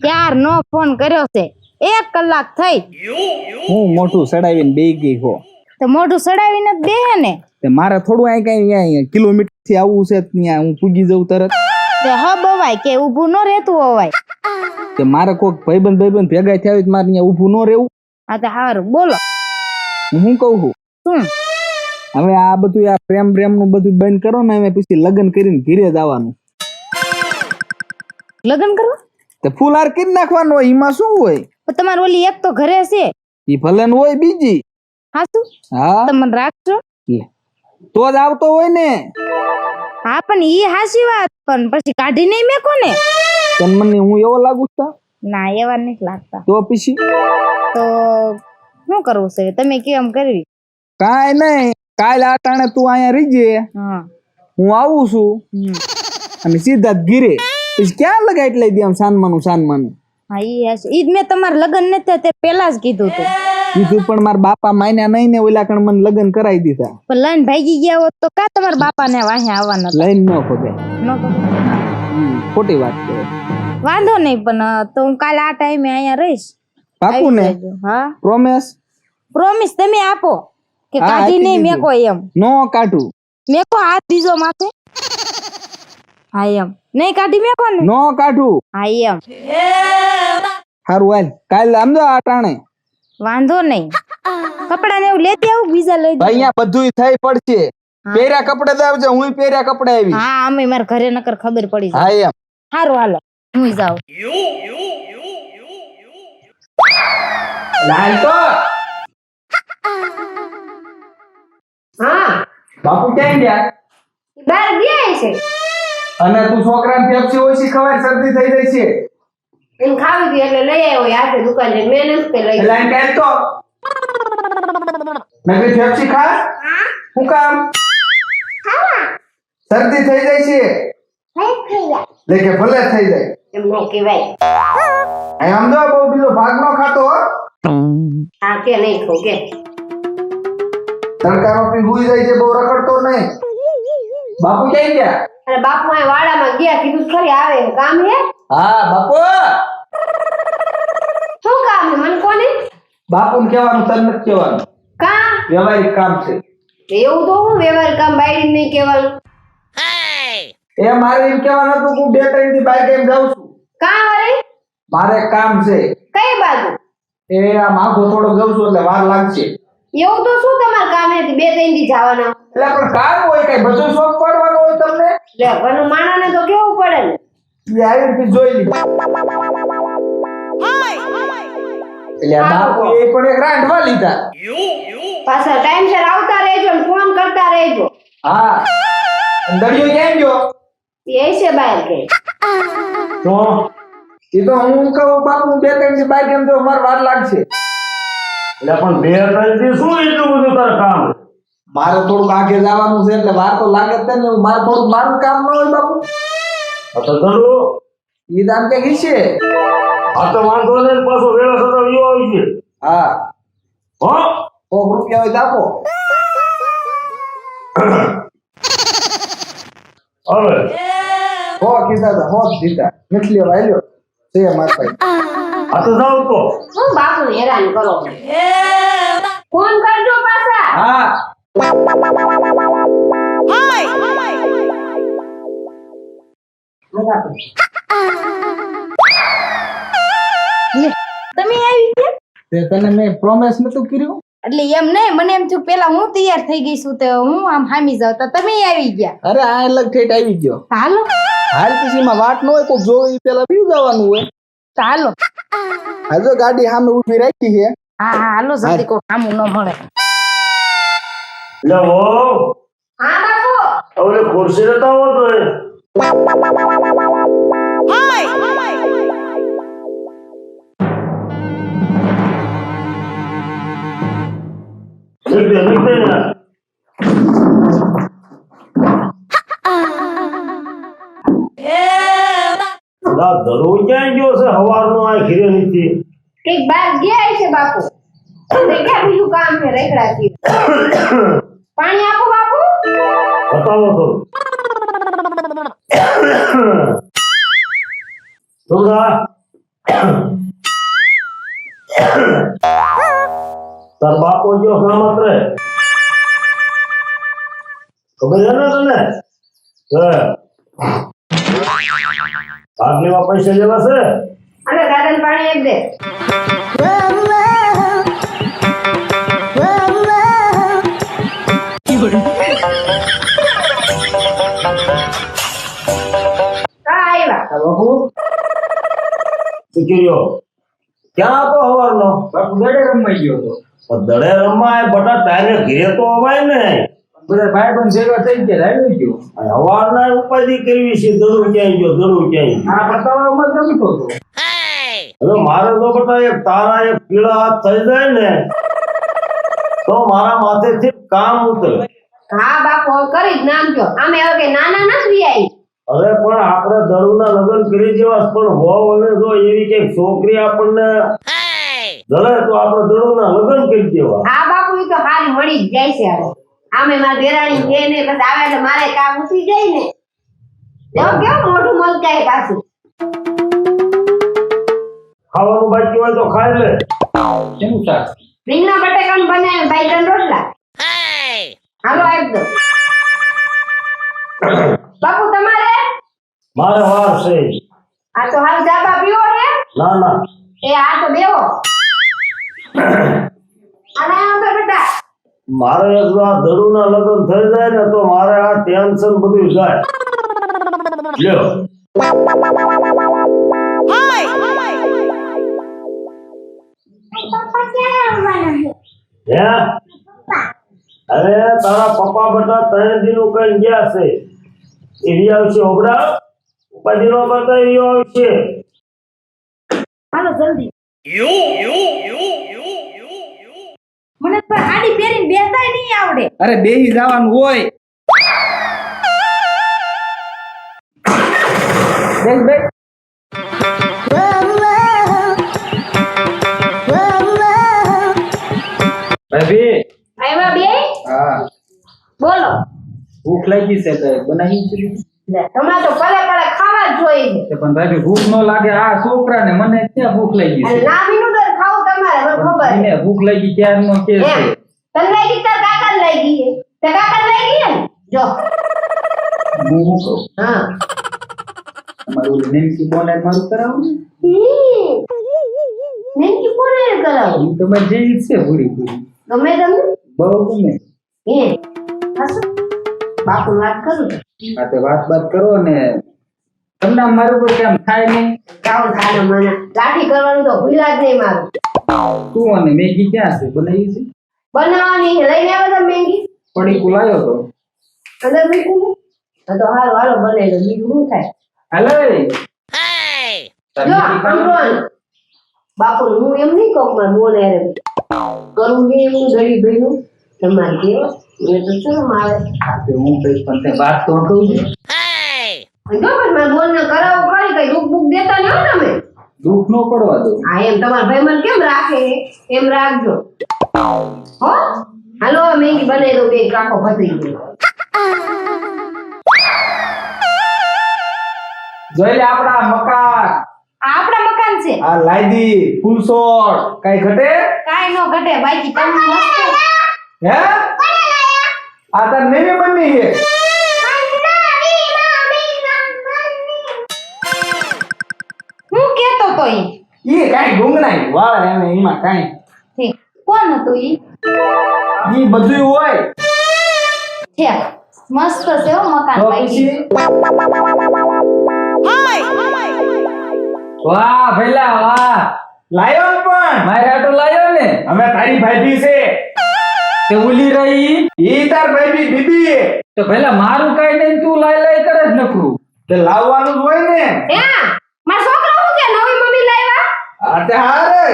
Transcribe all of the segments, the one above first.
યાર નો ફોન કર્યો છે 1 કલાક થઈ હું મોઢું સડાવીને બેહી ગઈ હો તો મોઢું સડાવીને જ બેહે ને તે મારે થોડું અહીં કઈ અહીંયા કિલોમીટર થી આવવું છે ત્યાં હું પૂગી જાઉં તરત તે હવાય કે ઊભું ન રહેતું હોવાય તે મારે કોઈક ભાઈબંધ ભેગા થયા હોય તો મારે અહીંયા ઊભું ન રહેવું હા તો હારું બોલો હું શું કહું છું શું હવે આ બધું આ પ્રેમ નું બધું બંધ કરો ને હવે પછી લગ્ન કરીને ઘરે જ આવવાનું લગ્ન કરવા તે ફૂલ હાર કરી નાખવાનો હોય એમાં શું હોય તો તમારે ઓલી એક તો ઘરે છે ઈ ભલે ને હોય બીજી હાસુ હા તમને રાખજો લે તો જ આવતો હોય ને હા પણ ઈ હાસી વાત પણ પછી કાઢી નહીં મેકો ને તન મને હું એવો લાગુ છું ના એવા નથી લાગતા તો પછી તો શું કરવું છે તમે કેમ કરવી કાઈ નહીં કાલ આ ટાણે તું અહીંયા રીજે હા હું આવું છું અને સીધા જ ઘીરે પછી ક્યાં લગાઈ લઈ દે આમ સાનમાનું હા ઈ હાસી ઈ જ મેં તમારે લગ્ન નથી થયા તે પેલા જ કીધું તું કીધું પણ મારા બાપા માન્યા નહીં ને ઓલા કણ મને લગ્ન કરાવી દીધા પણ લઈને ભાગી ગયા હોત તો કા તમારા બાપા ને વાહે આવવાના લઈને ન ખોદે ન ખબર. ખોટી વાત છે વાંધો નહીં પણ તો હું કાલે આ ટાઈમે અહીંયા રહીશ પાકું ને આવી જજો. હા પ્રોમિસ પ્રોમિસ તમે આપો કે હા, કાઢી આપી નહીં દીધું. મેકો એમ નો કાઢું મેકો હાથ બીજો માથે હા એમ નહીં કાઢી મેકો ને નો કાઢું હા એમ હારું હાલ કાલ આમજો આ ટાણે વાંધો નહીં કપડા ને એવું લેતી આવું બીજા લઈ દઉં. અહીંયા બધુંય થઈ પડશે પહેર્યા કપડે જ આવજે હું પહેર્યા કપડે આવી હા અમે મારા ઘરે નકર ખબર પડી જાય હા એમ સારું હાલો હું જાઉં લાલ તો હા બાપુ ક્યાં ગયા બાર ગયા છે અને તું છોકરાને પેપ્સી ઓછી ખવાય શરદી થઈ જાય છે એમ ખાવી હતી એટલે લઈ આવ્યો યાર દુકાન જઈને મેં નથી લઈ એટલે આને કહે તો નકરી પેપ્સી ખા હું કામ શરદી થઈ જાય છે લે કે ભલે થઈ જાય એમ નો કહેવાય અહીં આમ જો બહુ બીજો ભાગ નો ખાતો હો હા કે નહીં ખો કે તડકામાં પી હુઈ જાય છે બહુ રખડતો નહીં બાપુ ક્યાં ગયા અરે બાપુ આ વાડામાં ગયા કીધું ખરી આવે કામ હે હા બાપુ શું કામ હે મને કોને બાપુને કહેવાનું તને નથી કહેવાનું કા વ્યવહારિક કામ છે એવું તો હું વ્યવહાર કામ બાયડી નહીં કહેવાનું એ મારે એમ કહેવાનું હતું કે હું 2-3 દી બાઈક એમ જાઉં છું કા વરે મારે એક કામ છે કઈ બાજુ એ આ માગો થોડો જાઉં છું એટલે વાર લાગશે એવું તો શું તમાર કામ હે 2-3 દી જવાના એટલે પણ કામ હોય કઈ બધું શોખ પડવાનો હોય તમને લે ઘરનું માણાને તો કેવું પડે ને એ આવી રીતે જોઈ લીધું એટલે આ બાપુ એ પણ એક રાંધવા લીધા પાછા ટાઈમસર આવતા રહેજો ને ફોન કરતા રહેજો હા દળિયો ક્યાં ગયો એ છે બહાર કે તો એ તો હું કહું બાપુ 2-3 દી બાઈક એમ તો મારે વાર લાગશે એટલે પણ 2-3 દી શું એટલું બધું તારે કામ મારે થોડુંક આગે જવાનું છે એટલે વાર તો લાગે જ ને મારે થોડુંક મારું કામ ન હોય બાપુ તો કરું ઈ દામ કે છે આ તો વાંધો નહીં પાછો વેળા સતા વિયો આવી છે હા હો 100 રૂપિયા હોય તો આપો હવે હો કીધા હતા હો જ દીધા નથી લેવા આલ્યો છે માર ભાઈ આ તો જાવ તો હું બાપુને હેરાન કરો ફોન કરજો પાછા હા તમે આવી ગયા તે તને મેં પ્રોમિસ નતું કર્યું એટલે એમ નહીં મને એમ થયું પેલા હું તૈયાર થઈ ગઈ છું તો હું આમ હામી જાવ તો તમે આવી ગયા અરે આ અલગ ઠેઠ આવી ગયો હાલો હાલ પછી માં વાટ ન હોય કોઈ જોવે ઈ પેલા બી જવાનું હોય તો હાલો હાજો ગાડી સામે ઊભી રાખી છે હા હા હાલો જલ્દી કોઈ કામ ન મળે લે હો હા બાપુ હવે ખુરશી નતા આવો તો નીકળે ને ધરો ક્યાં ગયો છે હવારનો આ ઘીરે નીચે કઈક બાર ગયા છે બાપુ ક્યાં બીજું કામ છે રેકડાથી પાણી આપો બાપુ બતાવો તો તાર બાપો જો સલામત રહે. ખબર છે ને તને? ભાગ લેવા પૈસા લેવા છે? અને દાદાને પાણી એક દે. બાપુ દીકરીઓ ક્યાં હતો સવારનો? બાપુ દડે રમાઈ ગયો હતો. દડે રમાય બટા, તારે ઘરે તો અવાય ને. બધા ભાઈ બંધ ભેગા થઈ ગયા, આવી ગયો. સવારના ઉપાધિ કરવી છે, દડું ક્યાંય ગયો, દડું ક્યાંય ગયો. આ પતાવામાં જ રમતો હતો. હવે મારે તો બટા એક તારા એક પીળા હાથ થઈ જાય ને તો મારા માથેથી કામ ઉતરે. હા બાપુ હવે કરી જ નાખજો. આમે હવે કે નાના નથી આવી. અરે પણ આપણે દડુના લગ્ન કરી જેવા પણ હોવ અને જો એવી કઈક છોકરી આપણને જડે તો આપણે દડુના લગ્ન કરી દેવા. હા બાપુ ઈ તો હારી મળી જ જાય છે હવે. આમે મારા દેરાણી છે ને બસ આવે એટલે મારે કામ ઉઠી જાય ને. જો કેવું મોઢું મલકાય પાછું. ખાવાનું બાકી હોય તો ખાઈ લે. કેનું શાક? રીંગણા બટાકાનું બનાવ્યું, બાઈગણ રોટલા. હાલો એકદમ. બાપુ તમારે? મારે વાર છે. આ તો હાલ જાબા પીવો છે? ના ના એ આ તો બેવો. અને આ તો બેટા મારે એક જો આ દડુના લગ્ન થઈ જાય ને તો મારે આ ટેન્શન બધું જાય. લ્યો હે? અરે તારા પપ્પા બધા 3 દિન કઈ ગયા છે. એવી આવશે ઓબડા ઉપાધિ નો કરતા એવી આવશે. હાલો જલ્દી. મને તો આડી પહેરીને બેસાય નહીં આવડે. અરે બેહી જવાનું હોય. બેસ બેસ. ભાભી. આવ્યા બે? હા. બોલો. ભૂખ લાગી છે તો બનાવી છે. લે હમણાં તો પલે પલે ખાવા જ જોઈએ. પણ ભાભી ભૂખ ન લાગે આ છોકરાને, મને ક્યાં ભૂખ લાગી છે? અને લાંબીનું દર ખાવું તમારે મને ખબર. એને ભૂખ લાગી ક્યારનો કે છે. તને લાગી તાર કાકા લાગી છે. તે કાકા લાગી ને જો. હું કહું હા. તમારું નેમકી બોનેટ મારું કરાવું ને? નેમકી કોને કરાવું? ઈ તમારે જે ઈચ્છે પૂરી પૂરી. ગમે તમને? બહુ ગમે. હે હસો બાપુ વાત કરું તો. આ તે વાત કરો ને. તમને મારું કોઈ કામ થાય નહીં. કામ થાય મને લાઠી કરવાનું તો ભૂલા જ નહીં મારું. તું અને મેગી ક્યાં છે? બનાવી છે? બનાવવાની છે. લઈને આવ્યા તમે મેંગી? પડી કુલાયો તો. અંદર મૂકું ને તો હાલો હાલો બનાવી લો. બીજું શું થાય? હાલો જો અંકલ બાપુ હું એમ નહીં કહું મારે બોલે રે કરું ને એવું ગળી ભઈનું તમારે કેવો મને તો શરમ આવે. હું કઈ પણ તે વાત તો કહું છું. જો પણ મારે બોલને કરાવો ખરી કઈ દુઃખ બુક દેતા ન હો તમે. દુઃખ નો પડવા દો. હા એમ તમારા ભાઈ મને કેમ રાખે એમ રાખજો હો. હાલો મેગી બનાવી દઉં બે કાકો પતરી ગયો. જોઈ લે આપડા મકાન. આ આપણા મકાન છે. આ લાઈદી ફૂલ શોટ કઈ ઘટે? કાઈ નો ઘટે બાકી તમે મસ્ત. હે? આ તાર નેવી બની છે. હું કેતો તો ઈ કાઈ ગુંગનાઈ વાળ એમે એમાં કાઈ. ઠીક કોણ હતું ઈ? ઈ બધું હોય. છે મસ્ત છે હો મકાન તો બાકી. પછી વાહ ભઈલા વાહ. લાયો પણ મારે આટો લાયો ને. અમે તારી ભાભી છે. તે ઉલી રહી ઈ તાર ભાભી બીબી. તો ભઈલા મારું કાઈ નહીં, તું લાઈ કરે જ નકરું. તે લાવવાનું જ હોય ને. હે માર છોકરો હું કે નવી મમ્મી લાવ્યા? આ તે હારે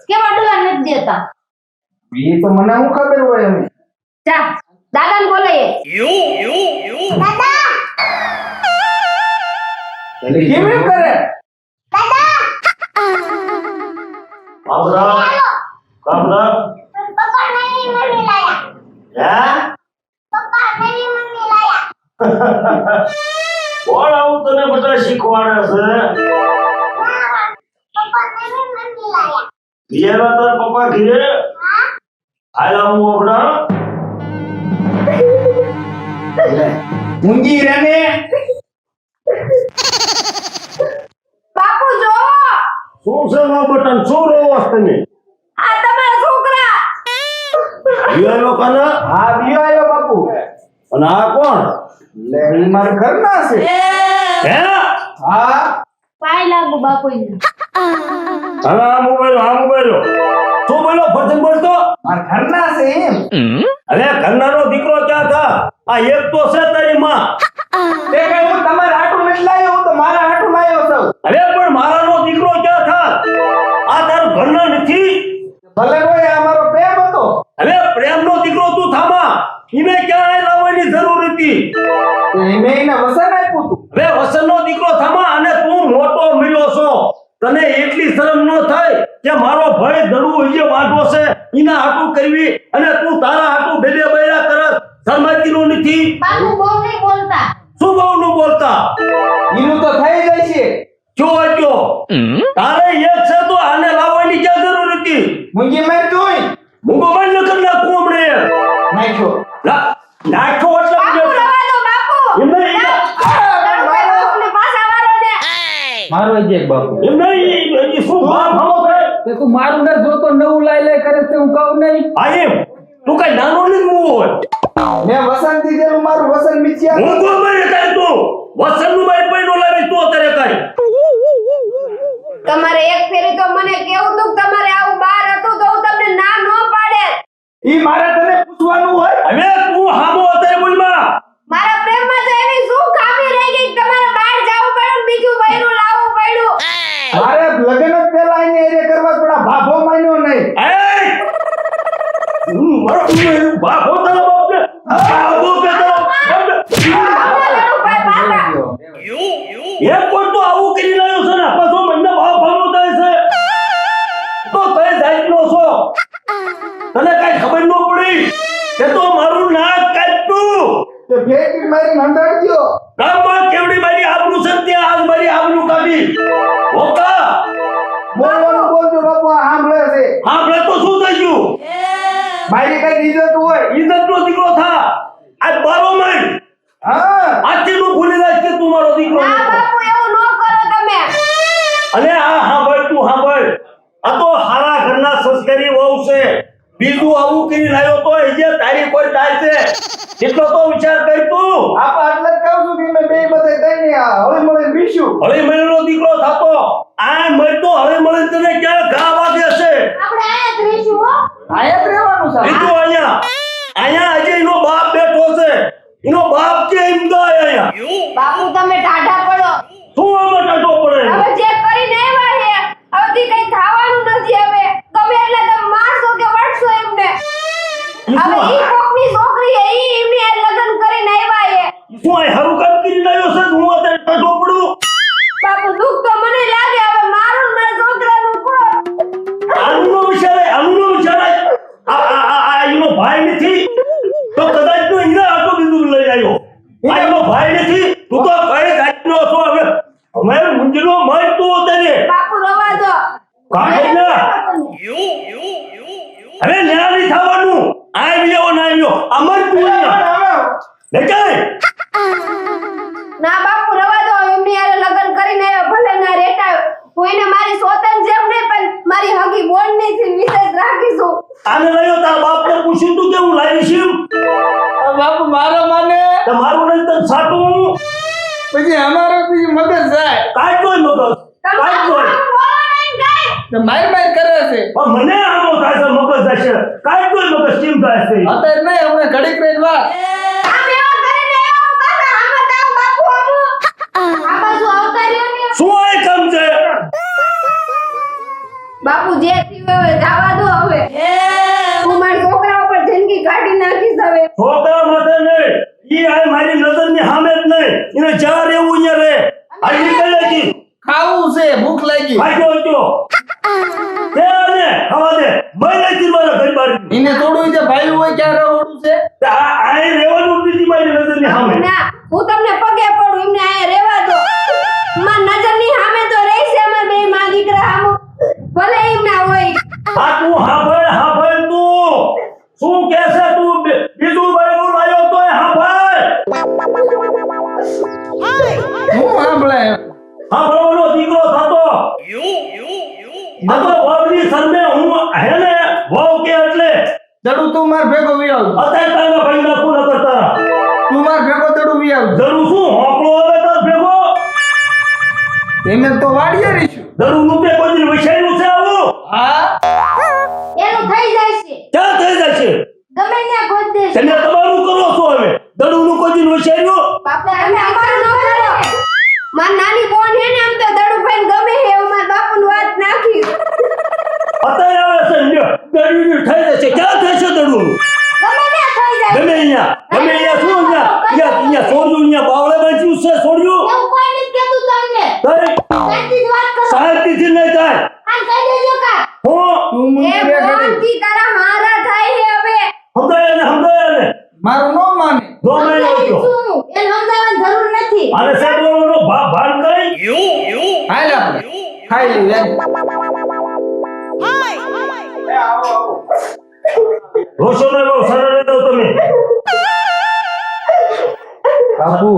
કેવા ડોલા નથી દેતા? ઈ તો મને હું ખબર હોય. અમે જા દાદાને બોલાય. દાદા કેમ એમ કરે? બાબરા બાબરા પપ્પા નવી મમ્મી લાયા. હે? પપ્પા નવી મમ્મી લાયા. કોણ આવું તને બધા શીખવાડે છે? બીજા તારા પપ્પા ઘીરે હાલ આવું ઓગડા ઊંઘી રે ને બાપુ જો શું છે વા બટન શું રોવસ તમે આ તમારા છોકરા વિયાયો કના હા બીવાયો બાપુ અને આ કોણ લે ઈ મારા ઘરના છે હે હા પાય લાગુ બાપુ હવે આ મોબાઈલ શું બોલો ફરજન બોલતો મારા ઘરના છે એમ અરે ઘરનાનો દીકરો ક્યાં થા આ એક તો છે તારી માં તે કઈ હું તમારા હાટુ નથી લાયો હું તો મારા હાટુ લાયો છું અરે પણ મારાનો દીકરો ક્યાં થા આ તારું ઘરના નથી ભલે કોઈ આ મારો પ્રેમ હતો અરે પ્રેમનો દીકરો તું થામા ઈને ક્યાં લાવવાની જરૂર હતી એને એને વસન આપ્યું તું હવે વસનનો દીકરો થામા અને તું મોટો મળ્યો છો તને એટલી શરમ ન થાય કે મારો ભાઈ દડું જે વાઢો છે ઈના હાટુ કરવી અને તું તારા હાટુ બેબે બૈરા કરત શરમાતીનો નથી બાપુ બહુ નહીં બોલતા શું બહુ નું બોલતા ઈનું તો થઈ જાય છે જો વાંચ્યો તારે એક છે તો આને લાવવાની ક્યાં જરૂર હતી મુંગી માર જોઈ મૂંગો માર ન કર નાખું હમણે નાખ્યો નાખો એટલે બાપુ રવા દો બાપુ એમ નહીં બાપુને પાછા વાળો દે મારો જ એક બાપુ એમ નહીં એ શું બાપ હમો થાય તે તું મારું ને જોતો નવું લાઈ લે કરે છે હું કહું નહીં આ એમ તું કઈ નાનો નહીં મૂવ હોય મેં વસન દીધેલું મારું વસન મિચ્યા મૂંગો મારે કાઈ તું વસનનું બાઈ પૈ નો લાવી તું અત્યારે કાઈ તમારે એક ફેરી તો મને કેવું તું કે તમારે આવું બહાર હતું તો હું તમને ના ન પાડે ઈ મારે તને પૂછવાનું હોય હવે તું હામો અત્યારે બોલમાં મારા પ્રેમમાં તો એવી શું ખામી રહી ગઈ કે તમારે બહાર જવું પડ્યું ને બીજું બૈરું લાવવું પડ્યું મારે લગ્ન જ પહેલા એને એરે કરવા પડા ભાભો માન્યો નહીં એ મારો બાપ હો તારા બાપને બાપો કે તારો બાપને ભાઈ પાછા એક કોઈ તો આવું કરી રહ્યો છે ને પાછો મને ભાવ ભાવો થાય છે તો કઈ જાતનો છો તને કઈ ખબર ન પડી કે તો મારું નાક કાપ્યું તે ભેટી મારી હંડાડ ગયો ગામમાં કેવડી મારી આબરૂ છે ત્યાં આજ મારી આબરૂ કાઢી ઓકા બોલવાનું બોલજો બાપુ આ સાંભળે છે આપણે તો શું થઈ ગયું મારી કઈ ઇજ્જત હોય ઇજ્જતનો દીકરો થા આજ બારો મહિન હા આજથી તું ભૂલી જાય કે તું મારો દીકરો ના નથી. બાપુ એવું ન કરો તમે અને આ સાંભળ તું સાંભળ આ તો હારા ઘરના સંસ્કારી વહુ છે બીજું આવું કરી લાયો તો એ જે તારી કોઈ થાય છે એટલો તો વિચાર કર તું આપ આટલે જ કહું છું કે મેં બે બધે તઈને હળી મળી બીશું હળી મળેલો દીકરો થતો આ મળતો હળી મળીને તને ક્યાં ઘા વાગે છે આપણે આયા જ રહીશું હો આયા જ રહેવાનું છે બીજું અહીંયા હજી એનો બાપ બેઠો છે એનો બાપ કે એમ ગાય અહીંયા બાપુ તમે ટાઢા પડો શું આમાં ટાટો પડે હવે જે કરીને આવ્યા છે હવેથી કઈ થવાનું નથી હવે ગમે એટલે તમે મારશો કે વળશો એમને હવે ઈ કોકની છોકરી હે ઈ એમને હારે લગ્ન કરીને આવ્યા છે શું આ હારું કામ કરીને આવ્યો છે હું અત્યારે ટાટો પડું બાપુ દુઃખ તો મને લાગે હવે મારું ને મારા છોકરાનું કોણ આનું નો વિચારાય આ એનો ભાઈ નથી તો કદાચ તું એના આટો બિંદુ લઈ આવ્યો આ એનો ભાઈ નથી તું તો કઈ જાતનો છો હવે અમે મુંજલો મર તું અત્યારે બાપુ રવા દો કાઢે ના હવે ન્યારી થવાનું આવ્યો ના આવ્યો અમર તું દેખાય ના બાપુ રવા દો એમની હારે લગ્ન કરીને આવ્યા ભલે ના રહેતા હું એને મારી સ્વતંત્ર જેમ નહીં પણ મારી હગી બોલની થી વિશેષ રાખીશું આને લયો તારા બાપને પૂછ્યું તું કે હું લાવી છું બાપુ મારો માને તમારું નહીં તને સાટું પછી અમારો પછી મગજ જાય કાઢ દો મગજ કાઢ દો તમારું બોલો નહીં ગઈ તો માર માર કરે છે પણ મને આનો થાય છે મગજ જશે કાઢ દો મગજ કેમ થાય છે અત્યારે નહીં હમણાં ઘડીક રહીને વાત આમ એવા કરીને આવ્યા પાછા આમાં તાવ બાપુ આવું આ બાજુ આવતા રહ્યો ને શું આ કામ છે બાપુ જે થયું હવે જવા દો હવે હું મારા છોકરા ઉપર જિંદગી કાઢી નાખીશ હવે છોકરા માથે નહીં ઈ આ મારી નજરની સામે જ નહીં એને જ્યાં રહેવું અહીંયા રહે આ નીકળે કી ખાવું છે ભૂખ લાગી ખાજો જો દે ને ખાવા દે મહિને થી મારા ઘર બાર એને થોડું જે ભાઈ હોય ક્યાં રહેવાનું છે આ રહેવાનું બીજી મારી નજરની સામે ના હું તમને પગે પડું એમને આયા રહેવા દો માં નજરની સામે તો રહી છે અમાર બે માં દીકરા આમ ભલે એમને શરમે હું હેને વહુ કે એટલે દડું તું માર ભેગો વી આવ અત્યારે તારા ભાઈ ના ફોન કરતા તું માર ભેગો દડું વી આવ દડું શું હોકળો આવે તાર ભેગો એને તો વાડીએ રહીશું દડું નું તે કોઈ દિન વિષયનું છે આવું હા એનું થઈ જાય છે ક્યાં થઈ જાય છે ગમે ત્યાં ગોત દેશે તમે તમારું કરો છો હવે દડું નું કોઈ દિન વિષયનું બાપા અમે અમારું ન કરો માર નાની બોન હે ને આમ તો દડુભાઈ ગમે હે એવું માર બાપુની વાત નાખી અત્યારે આવે છે લ્યો દડું થઈ જશે ક્યાં થશે દડું ગમે ત્યાં થઈ જાય ગમે અહીંયા શું અહીંયા છોડ્યું અહીંયા બાવળે બાંધ્યું છે છોડ્યું એવું કોઈ નથી કહેતું તમને તારે શાંતિથી વાત કરો શાંતિથી નહીં થાય આમ કહી દેજો કા હું તું મને એ રે ઘડી બોનથી તારા હારા થાય હે હવે સમજાય ને મારું નો માને દો મહિનો થયો શું એને સમજાવવાની જરૂર નથી અને સાહેબનો ભાન કઈ હાલ આપણે ખાઈ લઈએ એ આવો રોશો ને બહુ સરળ દો તમે બાપુ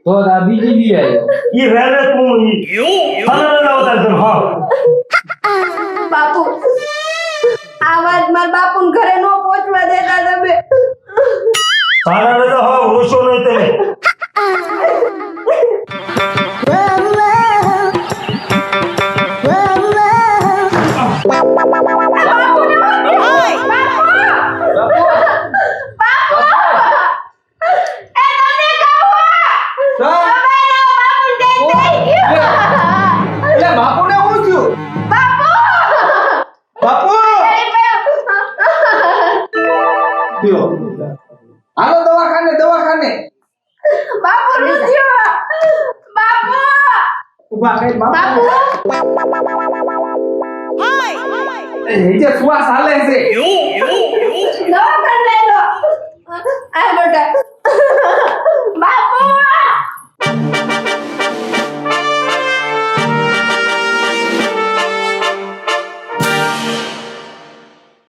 તો આ બીજી બી આવ્યો ઈ વેરે તું ઈ સરળ ના ઉતાર કર હા બાપુ આ વાત માર બાપુને ઘરે નો પહોંચવા દેતા તમે સારા ને હા રોશો ને તમે એટલે બાપુને હું થયું બાપુ થયો હાલો દવાખાને ઉભા કઈ બાપુ એ જે શ્વાસ હાલે છે આ બેટા